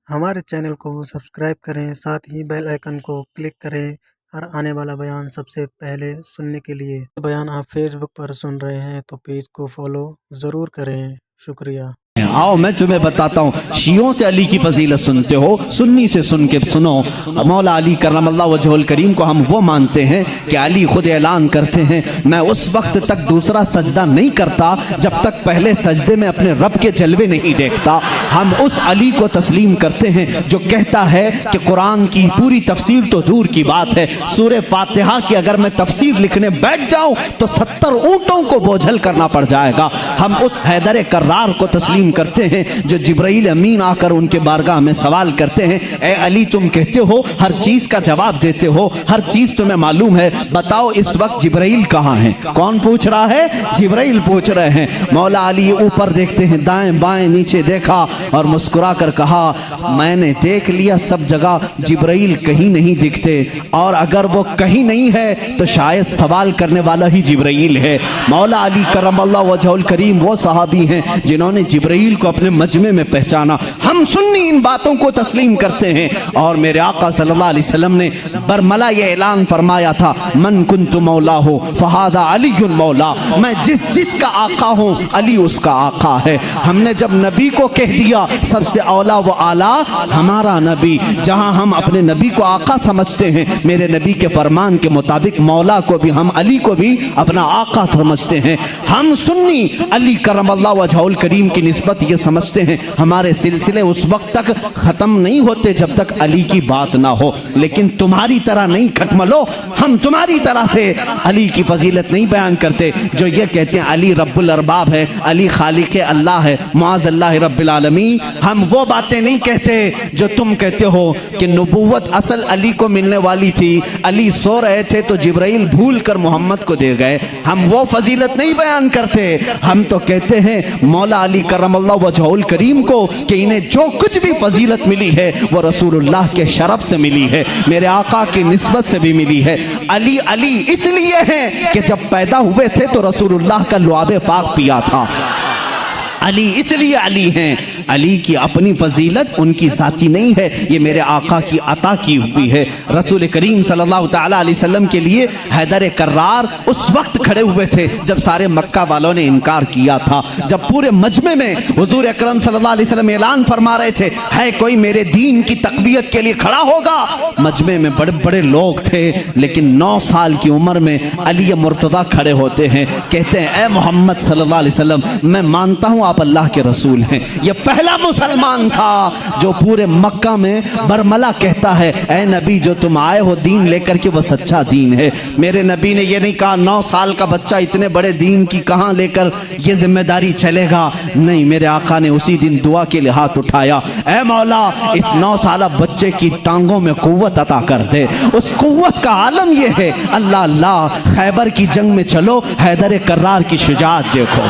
हमारे चैनल को सब्सक्राइब करें, साथ ही बेल आइकन को क्लिक करें और आने वाला बयान सबसे पहले सुनने के लिए। बयान आप फेसबुक पर सुन रहे हैं तो पेज को फॉलो ज़रूर करें। शुक्रिया। आओ मैं तुम्हें बताता हूँ, शियों से अली की फजीलत सुनते हो, सुन्नी से सुन के सुनो। मौला अली करमल्लाहु वजहुल करीम को हम वो मानते हैं कि अली खुद ऐलान करते हैं, मैं उस वक्त तक दूसरा सजदा नहीं करता जब तक पहले सजदे में अपने रब के जलवे नहीं देखता। हम उस अली को तस्लीम करते हैं जो कहता है कि कुरान की पूरी तफसीर तो दूर की बात है, सूरह फातिहा की अगर मैं तफसीर लिखने बैठ जाऊं तो 70 ऊंटों को बोझल करना पड़ जाएगा। हम उस हैदर कर्रार को तस्लीम करते हैं जो जिब्राइल अमीन आकर उनके बारगाह में सवाल करते हैं, ए अली तुम कहते हो हर चीज का जवाब देते हो, हर चीज तुम्हें मालूम है, बताओ इस वक्त जिब्राइल कहाँ है? कौन पूछ रहा है? जिब्राइल पूछ रहे हैं। मौला अली ऊपर देखते हैं, दाएं बाएं नीचे देखा और मुस्कुरा कर कहा, मैंने देख लिया सब जगह जिब्राइल कहीं नहीं दिखते, और अगर वो कहीं नहीं है तो शायद सवाल करने वाला ही जिब्राइल है। मौला अली करमल्लाहु वजहुल करीम वो सहाबी हैं जिन्होंने जिब्राइल को अपने मजमे में पहचाना। हम सुन्नी इन बातों को तस्लीम करते हैं। और मेरे आका सल्लल्लाहु अलैहि वसल्लम ने बरमला ये ऐलान फरमाया था, मन कुन्तु मौला हो फहादा अलीयुल मौला, मैं जिसका आका हूँ अली उसका आका है। हमने जब नबी को कह दिया सबसे औला व आला हमारा नबी, जहाँ हम अपने नबी को आका समझते हैं, मेरे नबी के फरमान के मुताबिक मौला को भी, हम अली को भी अपना आका समझते हैं। हम सुन्नी अली करमल्लाहु वजहुल करीम की निस्बत ये समझते हैं हमारे सिलसिले उस वक्त तक खत्म नहीं होते जब तक अली की बात ना हो। लेकिन तुम्हारी तरह नहीं खटमलो, हम तुम्हारी तरह से अली की फजीलत नहीं बयान करते जो ये कहते हैं अली रब्बुल अरबाब है, अली खालिक अल्लाह है, मुआज़ अल्लाह रब्बिल आलमीन। हम वो बातें नहीं कहते जो तुम कहते हो कि नबूवत असल अली को मिलने वाली थी, अली सो रहे थे तो जिब्राइल भूल कर मोहम्मद को दे गए। हम वो फजीलत नहीं बयान करते। हम तो कहते हैं मौला अली करमल्लाहु वजहुल करीम को कि इन्हें जो कुछ भी फजीलत मिली है वो रसूलुल्लाह के शरफ से मिली है, मेरे आका की निस्बत से भी मिली है। अली अली इसलिए है कि जब पैदा हुए थे तो रसूलुल्लाह का लुआबे पाक पिया था। अली इसलिए अली हैं। अली की अपनी फजीलत उनकी साथी नहीं है, ये मेरे आका की अता की हुई है। रसूल करीम सल्लल्लाहु ताला अलैहि वसल्लम के लिए हैदर कर्रार उस वक्त खड़े हुए थे जब सारे मक्का वालों ने इनकार किया था, जब पूरे मजमे में हुजूर अकरम सल्लल्लाहु अलैहि वसल्लम ऐलान फरमा रहे थे, है कोई मेरे दीन की तकबीयत के लिए खड़ा होगा? मजमे में बड़े बड़े लोग थे, लेकिन 9 साल की उम्र में अली मुर्तदा खड़े होते हैं, कहते हैं ए मोहम्मद सल्लल्लाहु अलैहि वसल्लम, मैं मानता हूँ आप अल्लाह के रसूल हैं। यह पहला मुसलमान था जो पूरे मक्का में बरमला कहता है, ऐ नबी जो तुम आए हो दीन लेकर के वो सच्चा दीन है। मेरे नबी ने ये नहीं कहा 9 साल का बच्चा इतने बड़े दीन की कहाँ लेकर ये जिम्मेदारी चलेगा, नहीं, मेरे आका ने उसी दिन दुआ के लिए हाथ उठाया, ऐ मौला इस 9 साल बच्चे की टांगों में कुव्वत अता कर दे। उस कुव्वत का आलम यह है, अल्लाह अल्लाह, खैबर की जंग में चलो, हैदर कर्रार की शुजाअत देखो।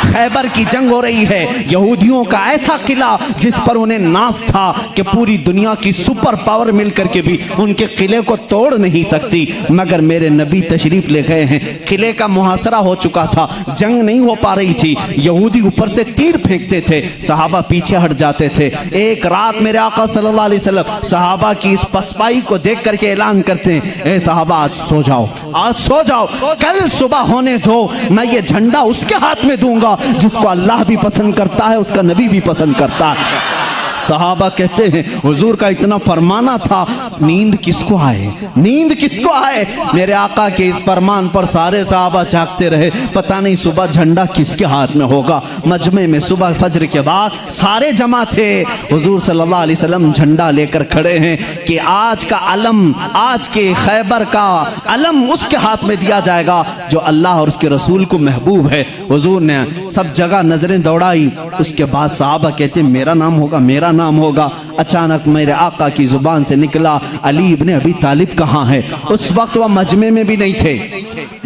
खैबर की जंग हो रही है, यहूदियों का ऐसा किला जिस पर उन्हें नाज था कि पूरी दुनिया की सुपर पावर मिलकर के भी उनके किले को तोड़ नहीं सकती, मगर मेरे नबी तशरीफ ले गए हैं। किले का मुहासरा हो चुका था, जंग नहीं हो पा रही थी, यहूदी ऊपर से तीर फेंकते थे, सहाबा पीछे हट जाते थे। एक रात मेरे आका सल्लल्लाहु अलैहि वसल्लम सहाबा की इस पसपाई को देख करके ऐलान करते हैं, ए सहाबा आज सो जाओ, आज सो जाओ, कल सुबह होने दो, मैं ये झंडा उसके हाथ में दूंगा जिसको अल्लाह भी पसंद करता है, उसका नबी भी पसंद करता है। सहाबा कहते हैं हुजूर का इतना फरमाना था, नींद किसको आए, नींद किसको आए? मेरे आका के इस फरमान पर सारे सहाबा जागते रहे, पता नहीं सुबह झंडा किसके हाथ में होगा। मजमे में सुबह फजर के बाद सारे जमा थे, हुजूर सल्लल्लाहु अलैहि वसल्लम झंडा लेकर खड़े हैं कि आज का अलम, आज के खैबर का अलम उसके हाथ में दिया जाएगा जो अल्लाह और उसके रसूल को महबूब है। हुजूर ने सब जगह नजरें दौड़ाई, उसके बाद सहाबा कहते मेरा नाम होगा, मेरा नाम होगा। अचानक मेरे आका की जुबान से निकला, अली इब्ने अबी तालिब कहाँ है? उस वक्त वह मजमे में भी नहीं थे,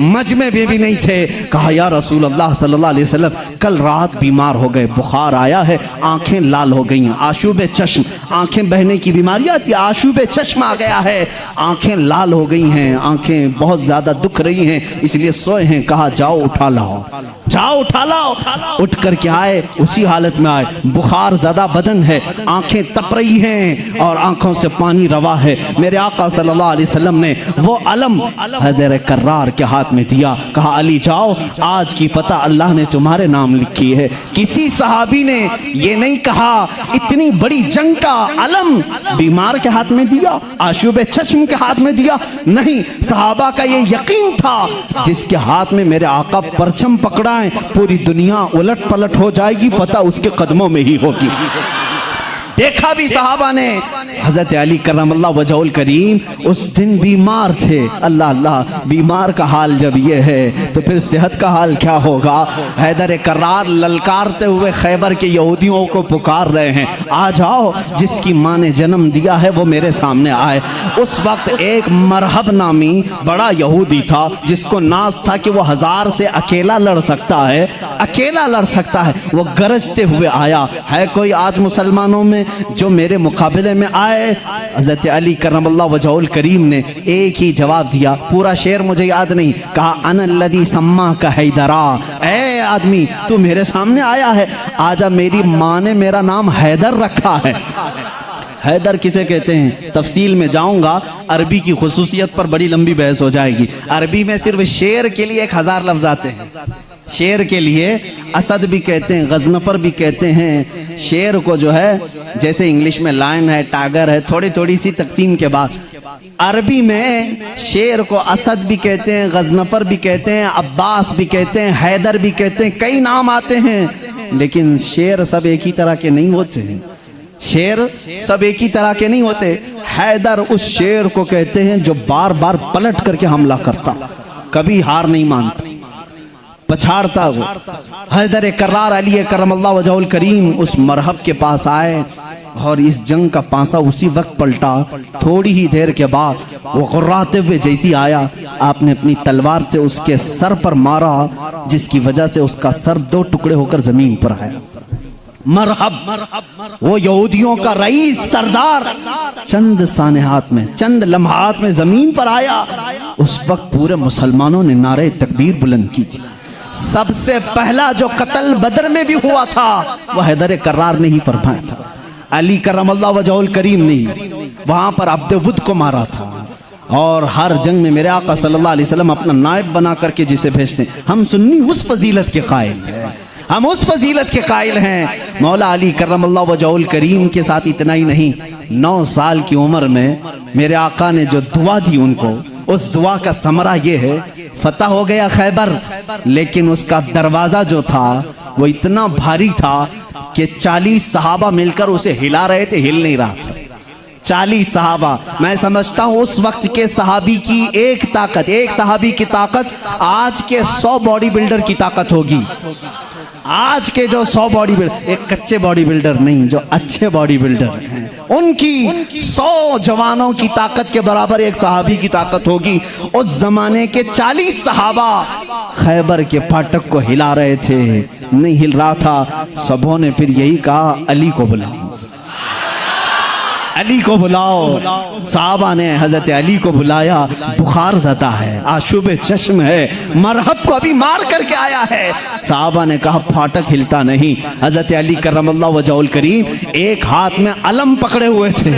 मजमे में भी नहीं थे। कहा या रसूल अल्लाह सल्लल्लाहु अलैहि वसल्लम, कल रात बीमार हो गए, बुखार आया है, आंखें लाल हो गई हैं, आशूबे चश्म, आंखें बहने की बीमारी आती है, आशूबे चश्म आ गया है, आंखें लाल हो गई हैं, आंखें बहुत ज्यादा दुख रही हैं, इसलिए सोए हैं। कहा जाओ उठा लाओ, जाओ उठा लाओ। उठ करके आए, उसी हालत में आए, बुखार ज़्यादा बदन है, आंखें तप रही हैं और आंखों से पानी रवा है। मेरे आका सल्लल्लाहु अलैहि वसल्लम ने वो अलम हैदर कर्रार के हाथ में दिया, कहा अली जाओ, आज की फतह अल्लाह ने तुम्हारे नाम लिखी है। किसी सहाबी ने ये नहीं कहा इतनी बड़ी जंग का अलम बीमार के हाथ में दिया, आशूब चश्म के हाथ में दिया, नहीं। सहाबा का ये यकीन था जिसके हाथ में मेरे आका परचम पकड़ाएं पूरी दुनिया उलट पलट हो जाएगी, फतह उसके कदमों में ही होगी। देखा भी सहाबा ने। हजरत अली करमल्लाह वजहुल करीम उस दिन बीमार थे। अल्लाह अल्लाह, बीमार का हाल जब ये है तो फिर सेहत का हाल क्या होगा। हैदर कर्रार ललकारते हुए खैबर के यहूदियों को पुकार रहे हैं, आ जाओ, जिसकी माँ ने जन्म दिया है वो मेरे सामने आए। उस वक्त एक मरहब नामी बड़ा यहूदी था जिसको नाज था कि वो 1000 से अकेला लड़ सकता है, अकेला लड़ सकता है। वो गरजते हुए आया, है कोई आज मुसलमानों में जो मेरे मुकाबले में आए। हज़रत अली करमल्लाह वजहुल करीम ने एक ही जवाब दिया, पूरा शेर मुझे याद नहीं, कहा अनल्लज़ी सम्मा का हैदरा, ए आदमी तू मेरे सामने आया है, आजा, मेरी माँ ने मेरा नाम हैदर रखा है। हैदर किसे कहते हैं तफसील में जाऊंगा, अरबी की खुसूसियत पर बड़ी लंबी बहस हो जाएगी। अरबी में सिर्फ शेर के लिए 1000 लफ्ज आते हैं। शेर के लिए असद भी कहते हैं, गजनफर भी कहते हैं। शेर को जो है जैसे इंग्लिश में लायन है, टाइगर है, थोड़ी थोड़ी सी तकसीम के बाद अरबी में शेर को असद भी कहते हैं, गजनफर भी कहते हैं, अब्बास भी कहते हैं, हैदर भी कहते हैं, कई नाम आते हैं। लेकिन शेर सब एक ही तरह के नहीं होते हैं। शेर सब एक ही तरह के नहीं होते। हैदर उस शेर को कहते हैं जो बार बार पलट करके हमला करता, कभी हार नहीं मानता, पछाड़ता वो। हैदर कर्रार अली करमल्लाह वजहुल करीम उस मरहब के पास आए और इस जंग का पासा उसी वक्त पलटा। थोड़ी ही देर के बाद वो गुर्राते हुए जैसी आया, आपने अपनी तलवार से उसके सर पर मारा, जिसकी वजह से उसका सर 2 टुकड़े होकर जमीन पर आया। मरहब वो यहूदियों का रईस सरदार चंद सानेहात में, चंद लम्हात में जमीन पर आया। उस वक्त पूरे मुसलमानों ने नारे तकबीर बुलंद की थी। सबसे पहला जो कत्ल बदर में भी हुआ था वो हैदर कर्रार ने ही फरमाया था। अली करमल्लाह वजहुल करीम ने वहां पर अब्दुवुद को मारा था। और हर जंग में मेरे आका सल्लल्लाहु अलैहि वसल्लम अपना नायब बना करके जिसे भेजते हैं। हम सुन्नी उस फजीलत के कायल हैं, हम उस फजीलत के कायल हैं। मौला अली करमल्लाह वजहुल करीम के साथ इतना ही नहीं, 9 साल की उम्र में मेरे आका ने जो दुआ दी उनको, उस दुआ का समरा ये है, फतह हो गया खैबर, लेकिन उसका दरवाजा जो था वो इतना भारी था कि 40 सहाबा मिलकर उसे हिला रहे थे, हिल नहीं रहा था। 40 सहाबा। मैं समझता हूं उस वक्त के सहाबी की एक ताकत, एक सहाबी की ताकत आज के 100 बॉडी बिल्डर की ताकत होगी। आज के जो 100 बॉडी बिल्डर, एक कच्चे बॉडी बिल्डर नहीं, जो अच्छे बॉडी बिल्डर हैं, उनकी 100 जवानों की ताकत के बराबर एक सहाबी की ताकत होगी। उस जमाने के 40 सहाबा खैबर के फाटक को हिला रहे थे, नहीं हिल रहा था। सबों ने फिर यही कहा, अली को बुलाओ, अली को बुलाओ। साहबा ने हजरत अली को बुलाया। बुखार ज़दा है, आशुब चश्म है, मरहब को अभी मार करके आया है। साहबा ने कहा फाटक हिलता नहीं। हजरत अली करमल्लाह वजहुल करीम एक हाथ में अलम पकड़े हुए थे,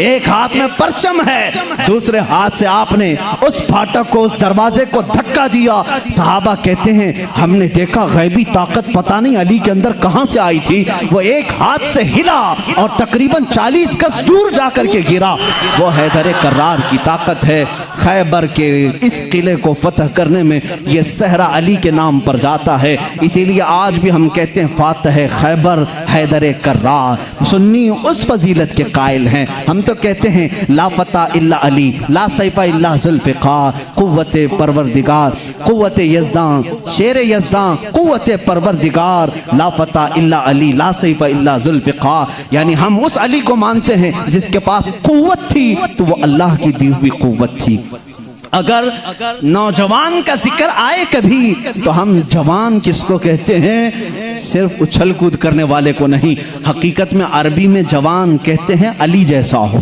एक हाथ में परचम है, दूसरे हाथ से आपने उस फाटक को, उस दरवाजे को धक्का दिया। साहबा कहते हैं हमने देखा गैबी ताकत पता नहीं अली के अंदर कहां से आई थी, वो एक हाथ से हिला और तकरीबन 40 गज दूर जाकर के गिरा। वो हैदर कर्रार की ताकत है। खैबर के इस किले को फतह करने में ये सहरा अली के नाम पर जाता है। इसीलिए आज भी हम कहते हैं फातह खैबर हैदर कर्रार। सुन्नी उस फजीलत के कायल हैं। हम तो कहते हैं ला फतह इल्ला अली, ला सैफा इल्ला जुल्फ़िकार, कुव्वत परवरदिगार, कुव्वत यज़दां, शेर यज़दां, कुव्वत परवरदिगार, ला फतह इल्ला अली, ला सैफा इल्ला जुल्फ़िकार। यानी हम उस अली को मानते हैं जिसके पास कुव्वत थी तो वो अल्लाह की दी हुई कुव्वत थी। अगर नौजवान का जिक्र आए कभी तो हम जवान किसको कहते हैं? सिर्फ उछल कूद करने वाले को नहीं। हकीकत में अरबी में जवान कहते हैं अली जैसा हो।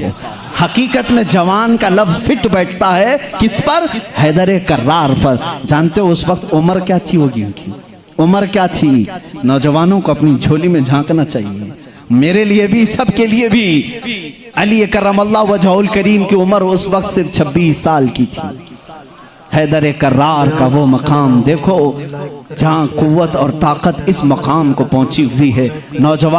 हकीकत में जवान का लफ्ज फिट बैठता है किस पर? हैदर कर्रार पर। जानते हो उस वक्त उम्र क्या थी होगी उनकी? उम्र क्या थी। नौजवानों को अपनी झोली में झांकना चाहिए, मेरे लिए भी, सबके लिए भी। अली करमल्लाहु वजहुल करीम की उम्र उस वक्त सिर्फ 26 साल की थी। हैदर कर्रार का वो मकाम देखो जहां कुव्वत और ताकत इस मकाम को पहुंची हुई है। नौजवान